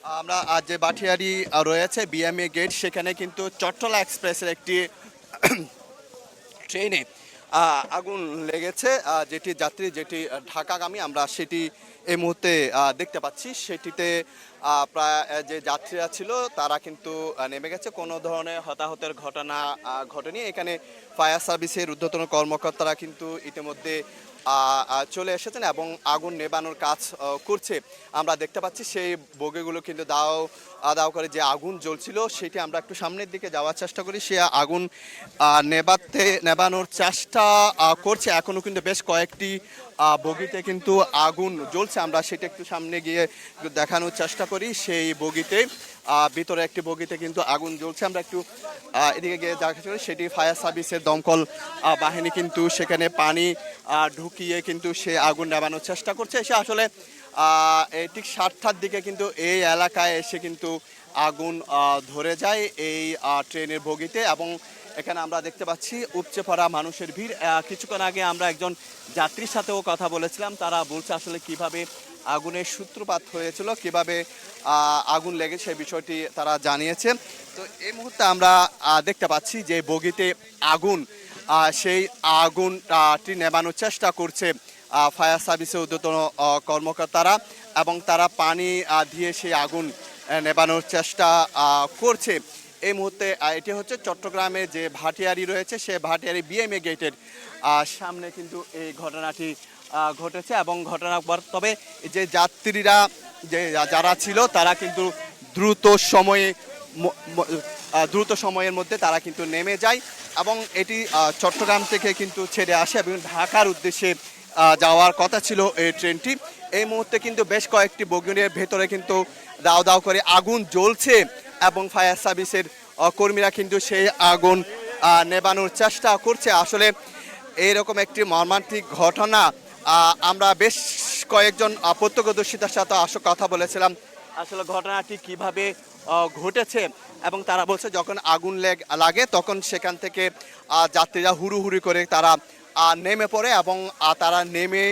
আমরা আজ যে বাটিয়ারি রয়েছে বিএমএ গেট, সেখানে কিন্তু চট্টলা এক্সপ্রেসের একটি ট্রেনে আগুন লেগেছে, যেটি ঢাকাগামী। আমরা সেটি এই মুহূর্তে দেখতে পাচ্ছি। সেটিতে প্রায় যে যাত্রীরা ছিল তারা কিন্তু নেমে গেছে। কোনো ধরনের হতাহতের ঘটনা ঘটেনি। এখানে ফায়ার সার্ভিসের ঊর্ধ্বতন কর্মকর্তারা কিন্তু ইতিমধ্যে চলে এসেছেন এবং আগুন নেবানোর কাজ করছে। আমরা দেখতে পাচ্ছি সেই বগিগুলো কিন্তু দাও দাও করে যে আগুন জ্বলছিল সেটি আমরা একটু সামনের দিকে যাওয়ার চেষ্টা করি। সে আগুন নেবানোর চেষ্টা করছে। এখনও কিন্তু বেশ কয়েকটি বগিতে কিন্তু আগুন জ্বলছে। আমরা সেটা একটু সামনে গিয়ে দেখানোর চেষ্টা করি। সেই বগিতে ভিতরে একটি বগিতে কিন্তু আগুন জ্বলছে। আমরা একটু এদিকে গিয়ে দেখা করি। সেটি ফায়ার সার্ভিসের দমকল বাহিনী কিন্তু সেখানে পানি ঢুকিয়ে কিন্তু সে আগুন নেবানোর চেষ্টা করছে। সে আসলে ঠিক 7টার দিকে কিন্তু এই এলাকায় এসে কিন্তু আগুন ধরে যায় এই ট্রেনের বগিতে। এবং এখানে আমরা দেখতে পাচ্ছি উপচে পড়া মানুষের ভিড়। কিছুক্ষণ আগে আমরা একজন যাত্রীর সাথেও কথা বলেছিলাম। তারা বলছে আসলে কিভাবে আগুনের সূত্রপাত হয়েছিল, কিভাবে আগুন লেগে সেই বিষয়টি তারা জানিয়েছে। তো এই মুহূর্তে আমরা দেখতে পাচ্ছি যে বগিতে আগুন, সেই আগুনটি নেবানোর চেষ্টা করছে ফায়ার সার্ভিসের ঊর্ধ্বতন কর্মকর্তারা, এবং তারা পানি দিয়ে সেই আগুন নেবানোর চেষ্টা করছে। এই মুহূর্তে এটি হচ্ছে চট্টগ্রামে যে ভাটিয়ারি রয়েছে, সে ভাটিয়ারি বিএমএ গেটের সামনে কিন্তু এই ঘটনাটি ঘটেছে। এবং ঘটনার পর তবে যে যাত্রীরা যারা ছিল তারা কিন্তু দ্রুত সময়ের মধ্যে তারা কিন্তু নেমে যায় এবং এটি চট্টগ্রাম থেকে কিন্তু ছেড়ে আসে এবং ঢাকার উদ্দেশ্যে যাওয়ার কথা ছিল এই ট্রেনটি। এই মুহূর্তে কিন্তু বেশ কয়েকটি বগির ভেতরে কিন্তু দাও দাও করে আগুন জ্বলছে এবং ফায়ার সার্ভিসের কর্মীরা কিন্তু সেই আগুন নেবানোর চেষ্টা করছে। আসলে এইরকম একটি মর্মান্তিক ঘটনা আমরা বেশ কয়েকজন প্রত্যক্ষদর্শীদের সাথে কথা বলেছিলাম আসলে ঘটনাটি কিভাবে ঘটেছে। এবং তারা বলছে যখন আগুন লাগে তখন সেখান থেকে যাত্রীরা হুড়ুহুড়ি করে তারা নেমে পড়ে এবং তারা নেমে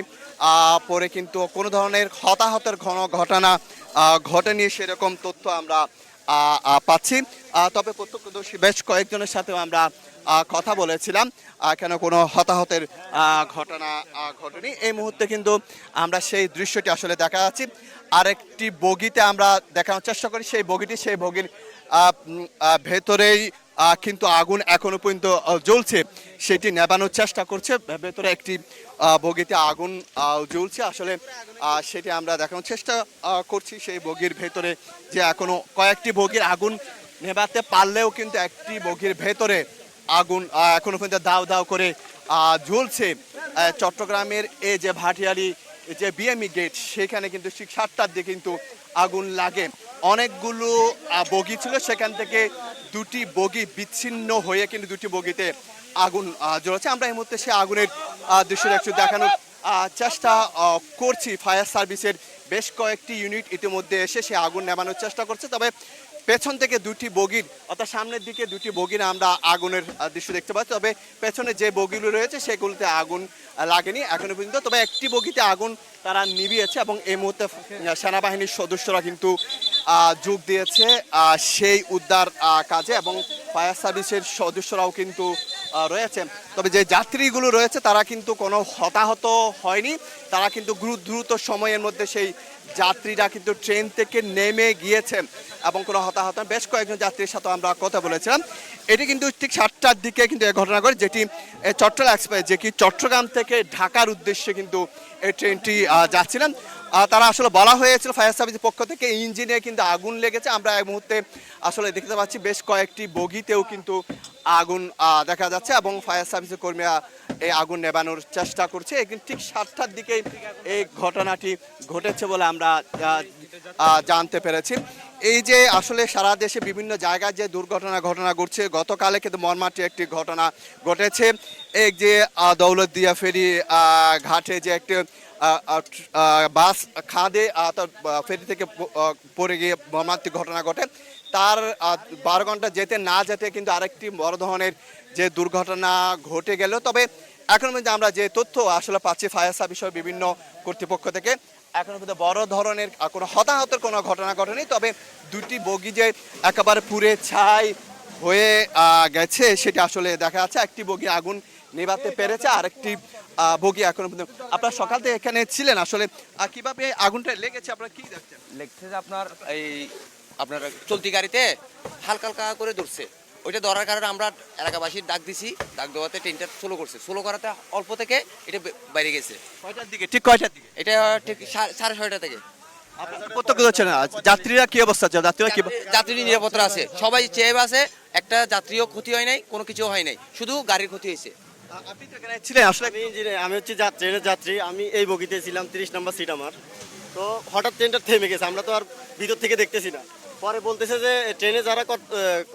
পরে কিন্তু কোনো ধরনের হতাহতের ঘটনা ঘটেনি সেরকম তথ্য আমরা পাচ্ছি। তবে প্রত্যক্ষদর্শী বেশ কয়েকজনের সাথেও আমরা কথা বলেছিলাম, কেন কোনো হতাহতের ঘটনা ঘটেনি। এই মুহূর্তে কিন্তু আমরা সেই দৃশ্যটি আসলে দেখা যাচ্ছি। আরেকটি বগিতে আমরা দেখানোর চেষ্টা করি। সেই বগির ভেতরেই কিন্তু আগুন এখনো পর্যন্ত জ্বলছে, সেটি নেবানোর চেষ্টা করছে। ভেতরে একটি বগিতে আগুন জ্বলছে। আসলে সেটি আমরা দেখানোর চেষ্টা করছি। সেই বগির ভেতরে যে এখনো কয়েকটি বগির আগুন নেভাতে পারলেও কিন্তু একটি বগির ভেতরে আগুন এখনো পর্যন্ত দাও দাও করে জ্বলছে। চট্টগ্রামের এই যে ভাটিয়ারি যে বিএমই গেট, সেখানে কিন্তু ঠিক 7টার দিকে কিন্তু আগুন লাগে। অনেকগুলো বগি ছিল, সেখান থেকে দুটি বগি বিচ্ছিন্ন হয়ে কিন্তু দুটি বগিতে আগুন জ্বলেছে। আমরা এই মুহূর্তে সে আগুনের দৃশ্যটা একটু দেখানোর চেষ্টা করছি। ফায়ার সার্ভিসের বেশ কয়েকটি ইউনিট ইতিমধ্যে এসে সে আগুন নেভানোর চেষ্টা করছে। তবে পেছন থেকে দুটি বগির, অর্থাৎ সামনের দিকে দুটি বগির আমরা আগুনের দৃশ্য দেখতে পাচ্ছি। তবে পেছনে যে বগিগুলো রয়েছে সেগুলোতে আগুন লাগেনি এখনো পর্যন্ত। তবে একটি বগিতে আগুন তারা নিভিয়েছে এবং এই মুহূর্তে সেনাবাহিনীর সদস্যরা কিন্তু যোগ দিয়েছে সেই উদ্ধার কাজে এবং ফায়ার সার্ভিসের সদস্যরাও কিন্তু রয়েছে। তবে যে যাত্রীগুলো রয়েছে তারা কিন্তু কোনো হতাহত হয়নি। তারা কিন্তু দ্রুত সময়ের মধ্যে সেই যাত্রীরা কিন্তু ট্রেন থেকে নেমে গিয়েছেন এবং কোনো হতাহত। বেশ কয়েকজন যাত্রীর সাথে আমরা কথা বলেছিলাম। এটি কিন্তু ঠিক 7টার দিকে কিন্তু এই ঘটনা ঘটে, যেটি চট্টগ্রাম এক্সপ্রেস, যে কি চট্টগ্রাম থেকে ঢাকার উদ্দেশ্যে কিন্তু এই ট্রেনটি যাচ্ছিলেন। তারা আসলে বলা হয়েছিল ফায়ার সার্ভিসের পক্ষ থেকে ইঞ্জিনে কিন্তু আগুন লেগেছে। আমরা এই মুহূর্তে আসলে দেখতে পাচ্ছি বেশ কয়েকটি বগিতেও কিন্তু আগুন দেখা যাচ্ছে এবং ফায়ার সার্ভিসের কর্মীরা এই আগুন নেবানোর চেষ্টা করছে। ঠিক 7টার দিকে এই ঘটনাটি ঘটেছে বলে আমরা জানতে পেরেছি। এই যে আসলে সারা দেশে বিভিন্ন জায়গায় যে ঘটনা ঘটছে, গতকালে কিন্তু মর্মান্তিক একটি ঘটনা ঘটেছে। এই যে দৌলতদিয়া ফেরি ঘাটে যে একটি বাস খাদে ফেরি থেকে পড়ে গিয়ে মর্মান্তিক ঘটনা ঘটে। তার 12 ঘন্টা যেতে না যেতে কিন্তু আরেকটি বড় ধরনের যে দুর্ঘটনা ঘটে গেল। তবে এখন পর্যন্ত আমরা যে তথ্য আসলে পাচ্ছি ফায়ার সার্ভিস বিভিন্ন কর্তৃপক্ষ থেকে, এখনো পর্যন্ত বড় ধরনের কোনো হতাহতের কোনো ঘটনা ঘটেনি, তবে দুটি বগি যে একেবারে পুড়ে ছাই হয়ে গেছে সেটা আসলে দেখা যাচ্ছে। একটি বগি আগুন নেভাতে পেরেছে, আরেকটি বগি এখনো পর্যন্ত। আপনারা সকাল থেকে এখানে ছিলেন, আসলে কিভাবে আগুনটা লেগেছে আপনারা কি দেখছেন? লেগছে যে আপনার চলতি গাড়িতে হালকা হালকা করে ধরছে। ওইটা ধরার কারণে আমরা এলাকাবাসীর ডাক দিছি, ডাক দেওয়াতে ট্রেনটা স্লো করছে। স্লো করাতে অল্প থেকে এটা বাইরে গেছে। কয়টার দিকে? ঠিক কয়টার দিকে? এটা ঠিক 6:30 থেকে। প্রত্যক্ষ হচ্ছে না, যাত্রীরা কি অবস্থা আছে? যাত্রীরা কি? যাত্রী নিরাপত্তা আছে, সবাই চেয়ে আছে, একটা যাত্রীও ক্ষতি হয় নাই, কোনো কিছু হয় নাই, শুধু গাড়ির ক্ষতি হয়েছে। আপনি তো এখানে ছিলেন আসলে। আমি হচ্ছে ট্রেনের যাত্রী, আমি এই বগিতে ছিলাম, 30 নম্বর সিট আমার। তো হঠাৎ ট্রেনটা থেমে গেছে, আমরা তো আর ভিতর থেকে দেখতেছি না। পরে বলতেছে যে ট্রেনে যারা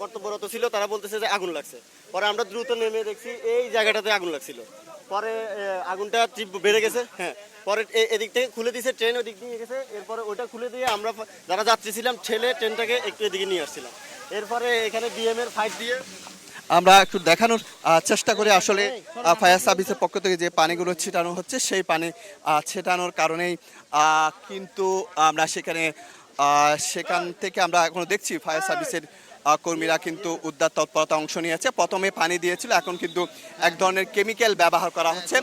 কর্তব্যরত ছিল তারা বলতেছে যে আগুন লাগছে। পরে আমরা দ্রুত নেমে দেখছি এই জায়গাটাতে আগুন লাগছিল। পরে আগুনটা তীব্র বেড়ে গেছে। হ্যাঁ, পরে এদিক থেকে খুলে দিয়েছে, ট্রেন ওদিক দিয়ে গেছে। এরপরে ওইটা খুলে দিয়ে আমরা যারা যাত্রী ছিলাম ঠেলে ট্রেনটাকে একটু এদিকে নিয়ে আসছিলাম। এরপরে এখানে বিএম এর ফাইট দিয়ে আমরা একটু দেখানোর চেষ্টা করি আসলে ফায়ার সার্ভিসের পক্ষ থেকে যে পানিগুলো ছিটানো হচ্ছে সেই পানি ছিটানোর কারণেই কিন্তু আমরা সেখান থেকে আমরা এখনো দেখছি ফায়ার সার্ভিসের কর্মীরা কিন্তু উদ্ধার তৎপরতা অংশ নিয়েছে। প্রথমে পানি দিয়েছিল, এখন কিন্তু এক ধরনের কেমিক্যাল ব্যবহার করা হচ্ছে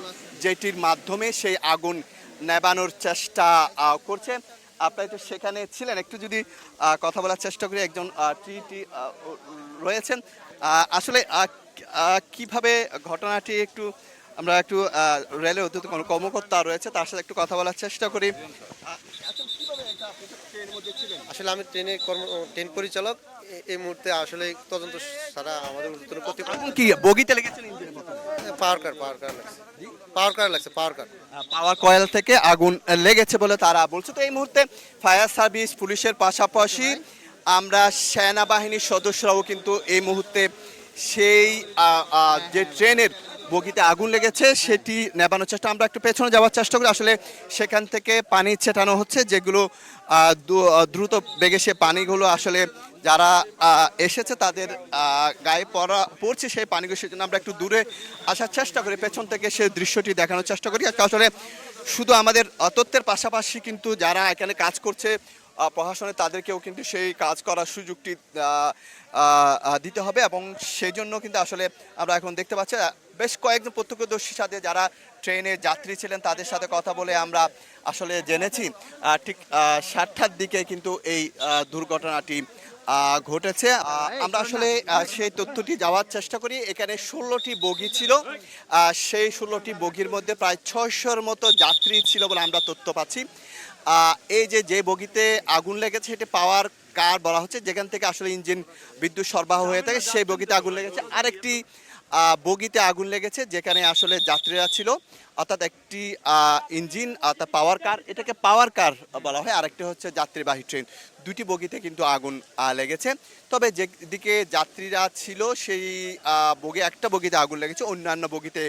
যেটির মাধ্যমে সেই আগুন নেভানোর চেষ্টা করছে। আপনারা তো সেখানে ছিলেন, একটু যদি কথা বলার চেষ্টা করি। একজন টিটি রয়েছেন, আসলে কিভাবে ঘটনাটি একটু আমরা একটু রেলের উদ্যোগে কোনো কর্মকর্তা রয়েছে তার সাথে একটু কথা বলার চেষ্টা করি। আসলে আমি ট্রেন পরিচালক। এই মুহূর্তে আসলে তদন্ত সারা আমাদের ঊর্ধ্বতন কর্তৃপক্ষ। কি বগিতে লেগেছেন? পাওয়ার লাগছে, পাওয়ার কার। পাওয়ার কয়েল থেকে আগুন লেগেছে বলে তারা বলছে। তো এই মুহূর্তে ফায়ার সার্ভিস, পুলিশের পাশাপাশি আমরা সেনাবাহিনীর সদস্যরাও কিন্তু এই মুহূর্তে সেই যে ট্রেনের বগিতে আগুন লেগেছে সেটি নেভানোর চেষ্টা। আমরা একটু পেছনে যাওয়ার চেষ্টা করি, আসলে সেখান থেকে পানি ছেটানো হচ্ছে, যেগুলো দ্রুত বেগে সে পানিগুলো আসলে যারা এসেছে তাদের গায়ে পড়ছে সেই পানিগুলো। সেই জন্য আমরা একটু দূরে আসার চেষ্টা করি, পেছন থেকে সেই দৃশ্যটি দেখানোর চেষ্টা করি। আসলে শুধু আমাদের তথ্যের পাশাপাশি কিন্তু যারা এখানে কাজ করছে প্রশাসনে তাদেরকেও কিন্তু সেই কাজ করার সুযোগটি দিতে হবে, এবং সেই জন্য কিন্তু আসলে আমরা এখন দেখতে পাচ্ছি বেশ কয়েকজন প্রত্যক্ষদর্শীর সাথে যারা ট্রেনে যাত্রী ছিলেন তাদের সাথে কথা বলে আমরা আসলে জেনেছি ঠিক 7টার দিকে কিন্তু এই দুর্ঘটনাটি ঘটেছে। আমরা আসলে সেই তথ্যটি যাওয়ার চেষ্টা করি। এখানে 16টি বগি ছিল, সেই 16টি বগির মধ্যে প্রায় 600-র মতো যাত্রী ছিল বলে আমরা তথ্য পাচ্ছি। এই যে বগিতে আগুন লেগেছে সেটি পাওয়ার কার বলা হচ্ছে, যেখান থেকে আসলে ইঞ্জিন বিদ্যুৎ সরবরাহ হয়ে থাকে, সেই বগিতে আগুন লেগেছে। আরেকটি বগিতে আগুন লেগেছে যেখানে আসলে যাত্রীরা ছিল, অর্থাৎ একটি ইঞ্জিন অর্থাৎ পাওয়ার কার, এটাকে পাওয়ার কার বলা হয়, আরেকটি হচ্ছে যাত্রীবাহী ট্রেন। দুটি বগিতে কিন্তু আগুন লেগেছে। তবে যেদিকে যাত্রীরা ছিল সেই একটা বগিতে আগুন লেগেছে, অন্যান্য বগিতে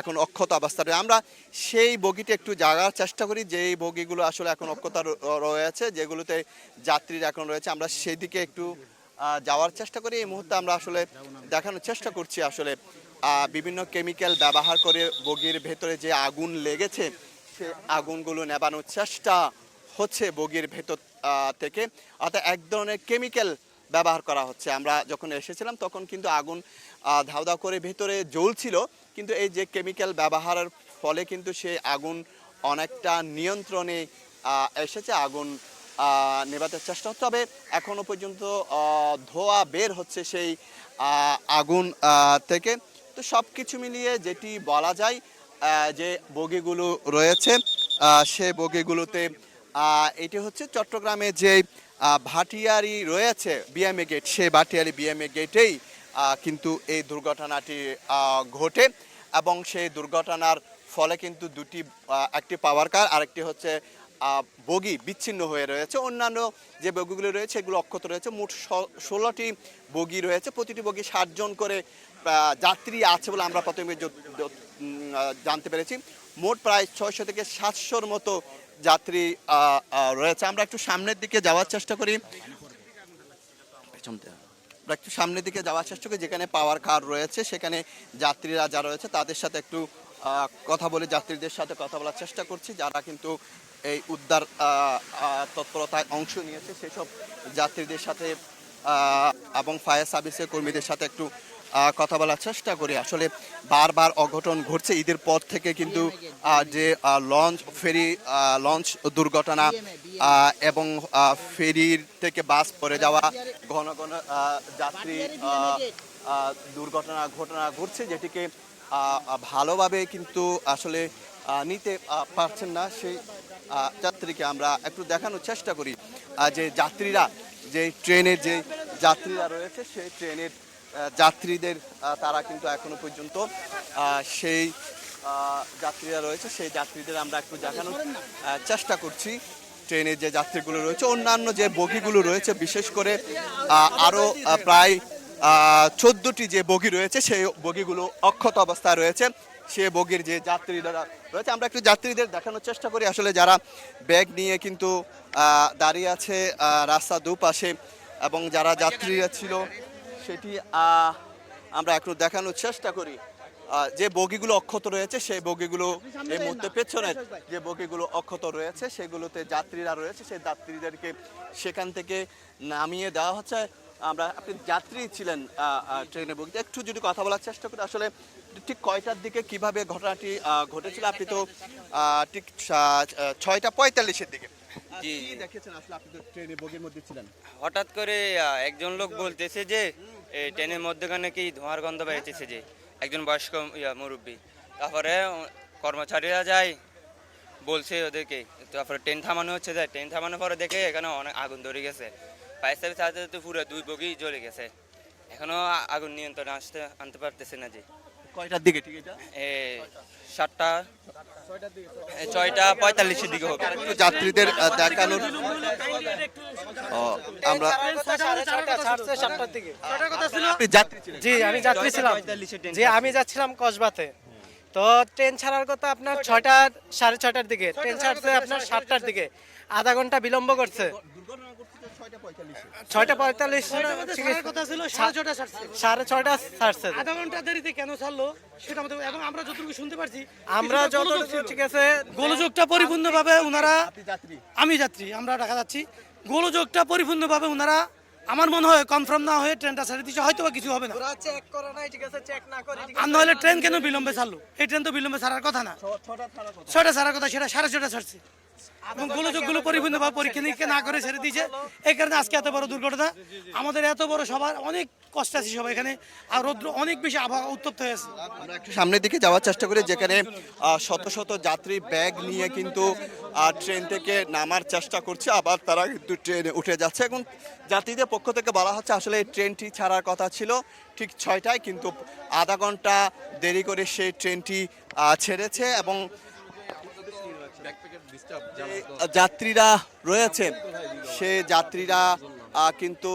এখন অক্ষত অবস্থা রয়েছে। আমরা সেই বগিতে একটু জাগার চেষ্টা করি, যেই বগিগুলো আসলে এখন অক্ষত রয়েছে, যেগুলোতে যাত্রীরা এখন রয়েছে, আমরা সেই দিকে একটু যাওয়ার চেষ্টা করি। এই মুহূর্তে আমরা আসলে দেখানোর চেষ্টা করছি আসলে বিভিন্ন কেমিক্যাল ব্যবহার করে বগির ভেতরে যে আগুন লেগেছে সে আগুনগুলো নেভানোর চেষ্টা হচ্ছে বগির ভেতর থেকে, অর্থাৎ এক ধরনের কেমিক্যাল ব্যবহার করা হচ্ছে। আমরা যখন এসেছিলাম তখন কিন্তু আগুন ধাউ ধাউ করে ভেতরে জ্বলছিল, কিন্তু এই যে কেমিক্যাল ব্যবহারের ফলে কিন্তু সেই আগুন অনেকটা নিয়ন্ত্রণে এসেছে, আগুন নেভাতে চেষ্টা হচ্ছে। তবে এখনো পর্যন্ত ধোঁয়া বের হচ্ছে সেই আগুন থেকে। তো সব কিছু মিলিয়ে যেটি বলা যায় যে বগিগুলো রয়েছে সে বগিগুলোতে এটি হচ্ছে চট্টগ্রামে যে ভাটিয়ারি রয়েছে বিএমএ গেট, সেই ভাটিয়ারি বিএমএ গেটেই কিন্তু এই দুর্ঘটনাটি ঘটে, এবং সেই দুর্ঘটনার ফলে কিন্তু একটি পাওয়ার কার আরেকটি হচ্ছে বগি বিচ্ছিন্ন হয়ে রয়েছে। অন্যান্য যে বগিগুলো রয়েছে এগুলো অক্ষত রয়েছে। মোট 16টি বগি রয়েছে, প্রতিটি বগি 60 জন করে যাত্রী আছে বলে আমরা প্রথমে জানতে পেরেছি। মোট প্রায় 600 থেকে 700-র মতো যাত্রী রয়েছে। আমরা একটু সামনের দিকে যাওয়ার চেষ্টা করি, যেখানে পাওয়ার কার রয়েছে সেখানে যাত্রীরা যারা রয়েছে তাদের সাথে একটু কথা বলে, যাত্রীদের সাথে কথা বলার চেষ্টা করছি, যারা কিন্তু এই উদ্ধার তৎপরতায় অংশ নিয়েছে সেসব যাত্রীদের সাথে এবং ফায়ার সার্ভিসের কর্মীদের সাথে একটু কথা বলার চেষ্টা করি। আসলে বারবার অঘটন ঘটছে ঈদের পর থেকে, কিন্তু যে লঞ্চ দুর্ঘটনা এবং ফেরির থেকে বাস পড়ে যাওয়া, ঘন ঘন যাত্রী দুর্ঘটনা ঘটছে, যেটিকে ভালোভাবে কিন্তু আসলে নিতে পারছেন না সেই যাত্রীকে আমরা একটু দেখানোর চেষ্টা করি। যে যাত্রীরা, যে ট্রেনের যে যাত্রীরা রয়েছে সেই ট্রেনের যাত্রীদের তারা কিন্তু এখনো পর্যন্ত সেই যাত্রীরা রয়েছে সেই যাত্রীদের আমরা একটু দেখানোর চেষ্টা করছি। ট্রেনের যে যাত্রীগুলো রয়েছে, অন্যান্য যে বগিগুলো রয়েছে, বিশেষ করে আরও প্রায় 14টি যে বগি রয়েছে সেই বগিগুলো অক্ষত অবস্থায় রয়েছে। সে বগির যে যাত্রীরা রয়েছে আমরা একটু যাত্রীদের দেখানোর চেষ্টা করি। আসলে যারা ব্যাগ নিয়ে কিন্তু দাঁড়িয়ে আছে রাস্তার দুপাশে, এবং যারা যাত্রীরা ছিল সেটি আমরা একটু দেখানোর চেষ্টা করি। যে বগিগুলো অক্ষত রয়েছে সেই বগিগুলো এই মুহূর্তে পেছনের যে বগিগুলো অক্ষত রয়েছে সেগুলোতে যাত্রীরা রয়েছে, সেই যাত্রীদেরকে সেখান থেকে নামিয়ে দেওয়া হচ্ছে। আপনি যাত্রী ছিলেন ট্রেনে বগিতে, একটু যদি কথা বলার চেষ্টা করি আসলে ঠিক কয়টার দিকে কিভাবে ঘটনাটি ঘটেছিল? আপনি তো ঠিক 6:45-এর দিকে জি। কি দেখেছেন? আসলে আপনি তো ট্রেনে বগির মধ্যে ছিলেন। হঠাৎ করে একজন লোক বলতেছে যে এই ট্রেনের মধ্যখানে কি ধোঁয়ার গন্ধ বেরিয়েছে, যে একজন বয়স্ক মুরব্বী। তারপরে কর্মচারীরা যায় বলছে ওদেরকে, তারপরে ট্রেন থামানো হচ্ছে, যায় ট্রেন থামানোর পরে দেখে এখানে অনেক আগুন ধরে গেছে। ফায়ার সার্ভিস আসতে আসতে পুরো 2 বগি জ্বলে গেছে। এখনো আগুন নিয়ন্ত্রণে আনতে পারতেছে না। যে কয়টার দিকে ঠিক এটা? 6:45-এর দিকে হবে। একটু যাত্রীদের দেখানোর আমরা আপনি যাত্রী ছিলেন? জি আমি যাত্রী ছিলাম। জি আমি যাচ্ছিলাম কসবাতে। তো ট্রেন ছাড়ার কথা আপনার 6:30-6:30 দিকে, ট্রেন ছাড়ছে আপনার 7টার দিকে, আধা ঘন্টা বিলম্ব করছে। 6:45 কথা ছিল 6:30 ছাড়ছে। 6:30 ছাড়ছে। আধা ঘন্টা দেরিতে কেন ছাড়লো সেটা আমাদের, এবং আমরা যতটুকু শুনতে পারছি আমরা যতটুকু ঠিক আছে গোলযোগটা পরিপূর্ণভাবে ওনারা, আমি যাত্রী, আমরা ঢাকা যাচ্ছি, গোলযোগটা পরিপূর্ণভাবে ওনারা আমার মনে হয় কনফার্ম না হয়ে ট্রেনটা ছেড়ে দিচ্ছে, হয়তো বা কিছু হবে না। চেক করে নাই, ঠিক আছে চেক না করে আর নাহলে ট্রেন কেন বিলম্বে ছাড়লো? এই ট্রেন তো বিলম্বে ছাড়ার কথা না, 6টা ছাড়ার কথা, সেটা 6:30 ছাড়ছে। এবং গোলযোগগুলো পরিপূর্ণভাবে পরীক্ষা নিরীক্ষা না করে ছেড়ে দিয়েছে। এই কারণে আজকে এত বড় দুর্ঘটনা। আমাদের এত বড় সবার অনেক কষ্ট আছে সবাই এখানে, আর রৌদ্র অনেক বেশি আবহাওয়া উত্তপ্ত হয়েছে। আমরা একটু সামনের দিকে যাওয়ার চেষ্টা করি, যেখানে শত শত যাত্রী ব্যাগ নিয়ে কিন্তু ট্রেন থেকে নামার চেষ্টা করছে, আবার তারা কিন্তু ট্রেনে উঠে যাচ্ছে। এখন যাত্রীদের পক্ষ থেকে বলা হচ্ছে আসলে এই ট্রেনটি ছাড়ার কথা ছিল ঠিক 6টায়, কিন্তু আধা ঘন্টা দেরি করে সেই ট্রেনটি ছেড়েছে। এবং যাত্রীরা রয়েছে সে যাত্রীরা কিন্তু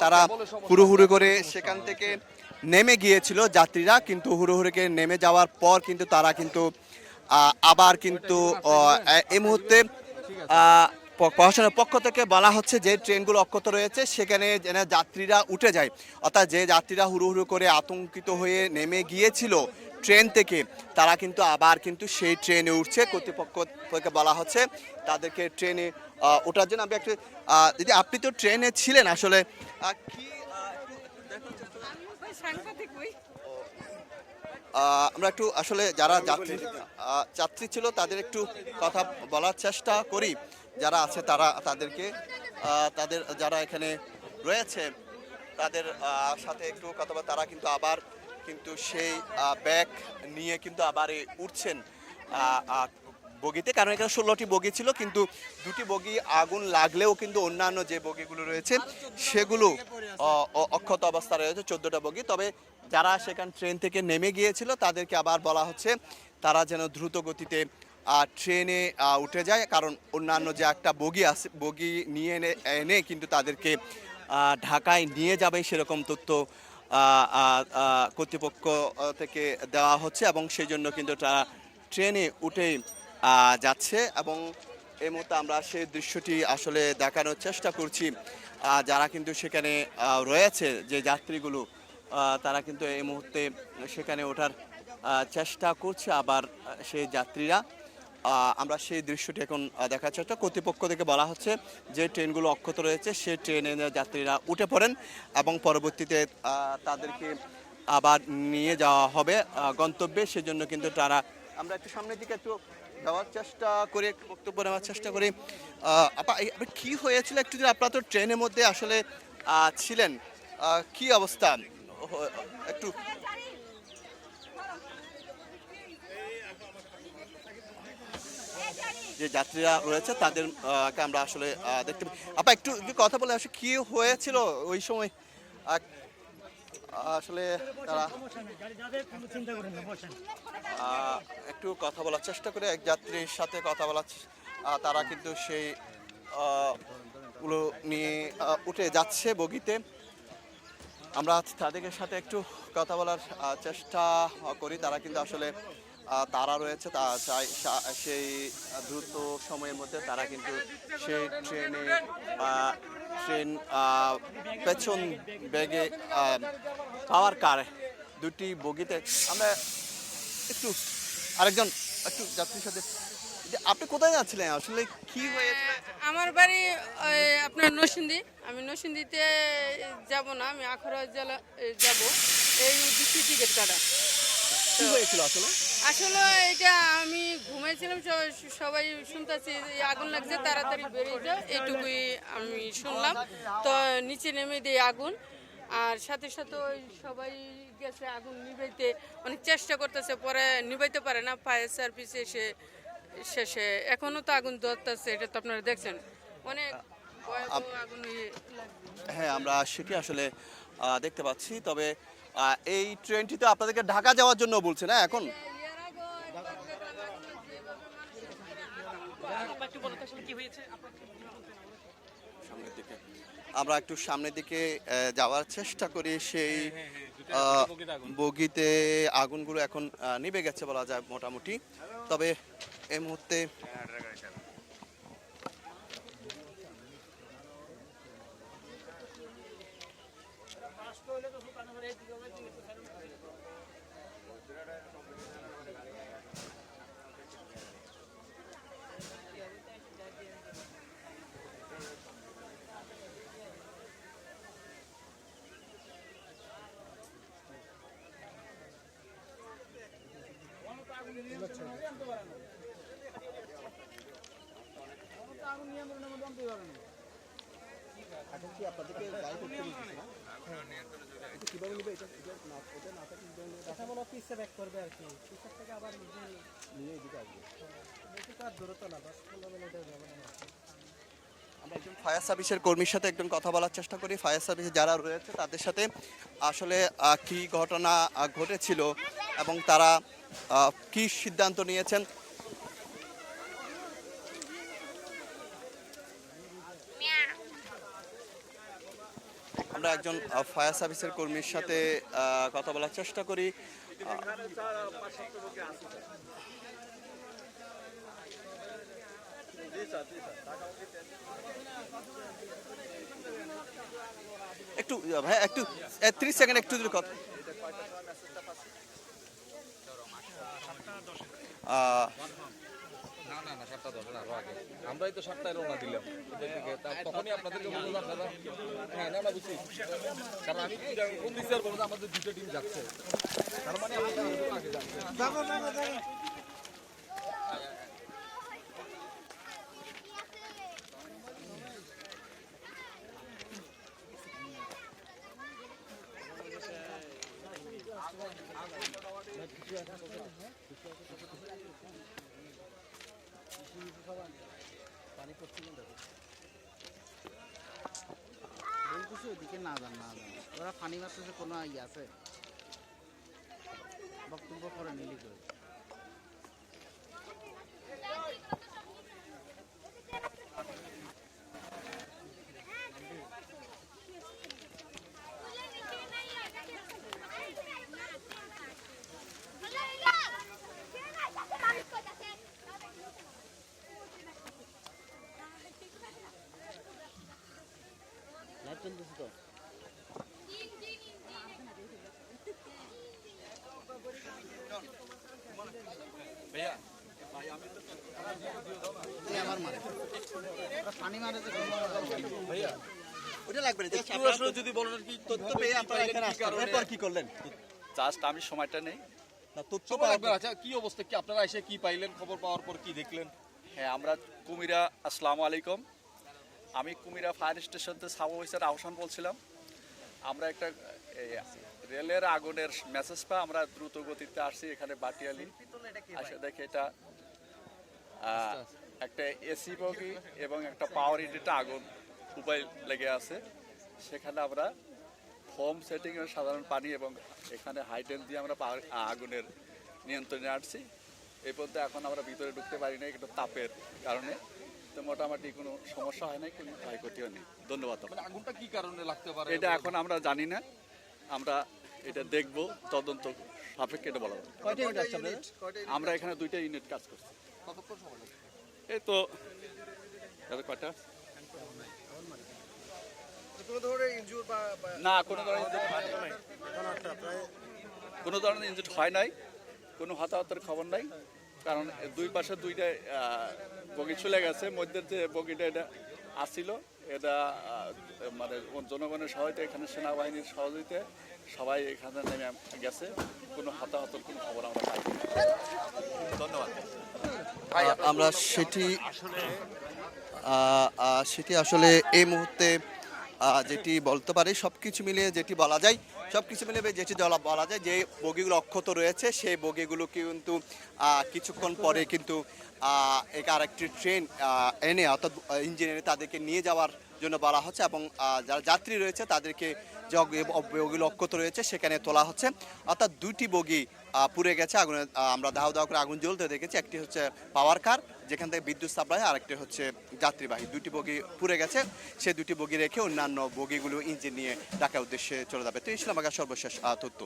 তারা হুড়োহুড়ি করে সেখান থেকে নেমে গিয়েছিল যাত্রীরা, কিন্তু হুড়োহুড়ি করে নেমে যাওয়ার পর কিন্তু তারা কিন্তু আবার কিন্তু এই মুহূর্তে প্রশাসনের পক্ষ থেকে বলা হচ্ছে যে ট্রেনগুলো অক্ষত রয়েছে সেখানে যেন যাত্রীরা উঠে যায়, অর্থাৎ যে যাত্রীরা হুড়োহুড়ি করে আতঙ্কিত হয়ে নেমে গিয়েছিল ট্রেন থেকে তারা কিন্তু আবার কিন্তু সেই ট্রেনে উঠছে। কর্তৃপক্ষ থেকে বলা হচ্ছে তাদেরকে ট্রেনে ওঠার জন্য। আমি একটু দিদি, আপনি তো ট্রেনে ছিলেন, আসলে কি আমরা একটু আসলে যারা যাত্রী ছিল তাদের একটু কথা বলার চেষ্টা করি, যারা আছে তাদেরকে তাদের যারা এখানে রয়েছে তাদের সাথে একটু কথা বলা। তারা কিন্তু আবার কিন্তু সেই ব্যাগ নিয়ে কিন্তু আবার উঠছেন বগিতে, কারণ এখানে 16টি বগি ছিল, কিন্তু 2টি বগি আগুন লাগলেও কিন্তু অন্যান্য যে বগিগুলো রয়েছে সেগুলো অক্ষত অবস্থা রয়েছে, 14টা বগি। তবে যারা সেখান ট্রেন থেকে নেমে গিয়েছিল তাদেরকে আবার বলা হচ্ছে তারা যেন দ্রুত গতিতে ট্রেনে উঠে যায়, কারণ অন্যান্য যে একটা বগি আছে বগি নিয়ে এনে কিন্তু তাদেরকে ঢাকায় নিয়ে যাবে সেরকম তথ্য কর্তৃপক্ষ থেকে দেওয়া হচ্ছে, এবং সেই জন্য কিন্তু তারা ট্রেনে উঠেই যাচ্ছে। এবং এই মুহূর্তে আমরা সেই দৃশ্যটি আসলে দেখানোর চেষ্টা করছি। যারা কিন্তু সেখানে রয়েছে যে যাত্রীগুলো তারা কিন্তু এই মুহূর্তে সেখানে ওঠার চেষ্টা করছে, আবার সেই যাত্রীরা আমরা সেই দৃশ্যটি এখন দেখার চেষ্টা, কর্তৃপক্ষ থেকে বলা হচ্ছে যে ট্রেনগুলো অক্ষত রয়েছে সেই ট্রেনে যাত্রীরা উঠে পড়েন এবং পরবর্তীতে তাদেরকে আবার নিয়ে যাওয়া হবে গন্তব্যে। সেজন্য কিন্তু তারা, আমরা একটু সামনের দিকে একটু যাওয়ার চেষ্টা করি, একটু বক্তব্য নেওয়ার চেষ্টা করি। আপা, কি হয়েছিল একটু, যে আপনারা তো ট্রেনের মধ্যে আসলে ছিলেন, কি অবস্থা একটু যে যাত্রীরা রয়েছে তাদের আমরা আসলে দেখতে পাই। আপা একটু যদি কথা বলে আসলে কি হয়েছিল ওই সময়, আসলে তারা একটু কথা বলার চেষ্টা করে এক যাত্রীর সাথে কথা বলার তারা কিন্তু সেই গুলো নিয়ে উঠে যাচ্ছে বগিতে। আমরা তাদের সাথে একটু কথা বলার চেষ্টা করি। তারা কিন্তু আসলে তারা রয়েছে, তা চাই সেই দ্রুত সময়ের মধ্যে তারা কিন্তু সেই ট্রেন পেছন বেগে পাওয়ার কার দুটি বগিতে। আমরা একটু আরেকজন একটু যাত্রীর সাথে, আপনি কোথায় যাচ্ছিলেন আসলে, কি হয়েছে? আমার বাড়ি আপনার নরসিংদী। আমি নরসিংদীতে যাব না, আমি আখড়া জেলা যাব, এই উদ্দেশ্যে টিকিট কাটা। কি হয়েছিল আসলে? আসলে এটা আমি ঘুমাইছিলাম, সবাই শুনতেছি আগুন লাগছে, তাড়াতাড়ি বেরিয়ে যাও, এইটুকুই আমি শুনলাম। তো নিচে নেমে দিই আগুন, আর সাথে সাথে ওই সবাই গেছে আগুন নিভাইতে, অনেক চেষ্টা করতেছে, পরে নিভাইতে পারে না। ফায়ার সার্ভিস এসে শেষে এখনো তো আগুন ধরতেছে, এটা তো আপনারা দেখছেন, অনেক আগুন। হ্যাঁ, আমরা সেটি আসলে দেখতে পাচ্ছি। তবে এই ট্রেনটি তো আপনাদেরকে ঢাকা যাওয়ার জন্য বলছে না এখন? সামনের দিকে আমরা একটু সামনের দিকে যাওয়ার চেষ্টা করি। সেই বগিতে আগুনগুলো এখন নিভে গেছে বলা যায় মোটামুটি। তবে এই মুহূর্তে আমরা একজন ফায়ার সার্ভিসের কর্মীর সাথে একজন কথা বলার চেষ্টা করি। ফায়ার সার্ভিসে যারা রয়েছে তাদের সাথে আসলে কি ঘটনা ঘটেছিল এবং তারা কি সিদ্ধান্ত নিয়েছেন। আমরা একজন ফায়ার সার্ভিসের কর্মীর সাথে কথা বলার চেষ্টা করি। একটু ভাই, একটু 30 সেকেন্ড একটু যদি কথা। আমরাই তো 7টায় রওনা দিলাম তখনই আপনাদেরকে বললাম আপনারা, হ্যাঁ না বুঝছি, কারণ আমি কোন দিকে বলবো আমাদের দুটো টিম যাচ্ছে, তার মানে আগে যাচ্ছে। ওদিকে না যান ওরা পানি মারতেছে, কোনো ইয়ে আছে বক্তব্য করে নিলি করে। চলতেছে তো भैया এই আমার মারে ওরা পানি মারে যে কোনো ওটা লাগবে না just একটু আপনারা আসলে যদি বলেন আর কি তথ্য পেয়ে আপনারা এখানে আসলেন এরপর কি করলেন জাস্ট আমি সময়টা নেই। না তথ্য সময় লাগবে না। আচ্ছা কি অবস্থা, কি আপনারা এসে কি পাইলেন, খবর পাওয়ার পর কি দেখলেন? হ্যাঁ, আমরা কুমিরা, আসসালামু আলাইকুম, আমি কুমিরা ফায়ার স্টেশনতে সাব অফিসার আহসান বলছিলাম। আমরা একটা রেলের আগুনের মেসেজ পাই, আমরা দ্রুত গতিতে আসছি এখানে বাটিয়ালি, আসে দেখে এটা একটা এসি বগি এবং একটা পাওয়ার ইউনিটে আগুন উপায় লেগে আছে। সেখানে আমরা হোম সেটিং এর সাধারণ পানি এবং এখানে হাইটেন দিয়ে আমরা আগুনের নিয়ন্ত্রণে আসছি। এই পর্যন্ত এখন আমরা ভিতরে ঢুকতে পারি না একটু তাপের কারণে, তো মোটামুটি কোনো সমস্যা হয় না, কোনো ক্ষয়ক্ষতিও নেই। ধন্যবাদ। মানে আগুনটা কি কারণে লাগতে পারে এটা এখন আমরা জানি না, আমরা এটা দেখব, তদন্ত সাপেক্ষে এটা বলা হবে। কয়টা ইউনিট আসছে আপনাদের? আমরা এখানে 2টা ইউনিট কাজ করছি। কতক্ষণ সময় লাগবে? এই তো কয়টা না, কোনো ধরনের ইনজুরি হয় নাই, কোনো হতাহতের খবর নাই, কারণ দুই পাশে 2টা বগি চলে গেছে। মধ্যের যে বগিটা এটা আসছিল, এটা মানে জনগণের সহায়তা, এখানে সেনাবাহিনীর সহযোগিতায় সবাই এখানে নেমে গেছে, কোনো হতাহতের কোনো খবর আমরা পাই। ধন্যবাদ। আমরা সেটি আসলে এই মুহূর্তে যেটি বলতে পারি, সব কিছু মিলিয়ে যেটি বলা যায়, যেটি বলা যায় যে বগিগুলো অক্ষত রয়েছে, সেই বগিগুলো কিন্তু কিছুক্ষণ পরে কিন্তু আরেকটি ট্রেন এনে অর্থাৎ ইঞ্জিনিয়ার তাদেরকে নিয়ে যাওয়ার জন্য বলা হচ্ছে এবং যারা যাত্রী রয়েছে তাদেরকে যে বগিগুলো অক্ষত রয়েছে সেখানে তোলা হচ্ছে। অর্থাৎ 2টি বগি পুড়ে গেছে আগুনে, আমরা দাও দাও করে আগুন জ্বলতে দেখেছি। একটি হচ্ছে পাওয়ার কার যেখান থেকে বিদ্যুৎ সাপ্লাই, আরেকটি হচ্ছে যাত্রীবাহী। 2টি বগি পুড়ে গেছে, সেই 2টি বগি রেখে অন্যান্য বগিগুলো ইঞ্জিন নিয়ে ঢাকার উদ্দেশ্যে চলে যাবে। তো এই ছিল আমার সর্বশেষ তথ্য।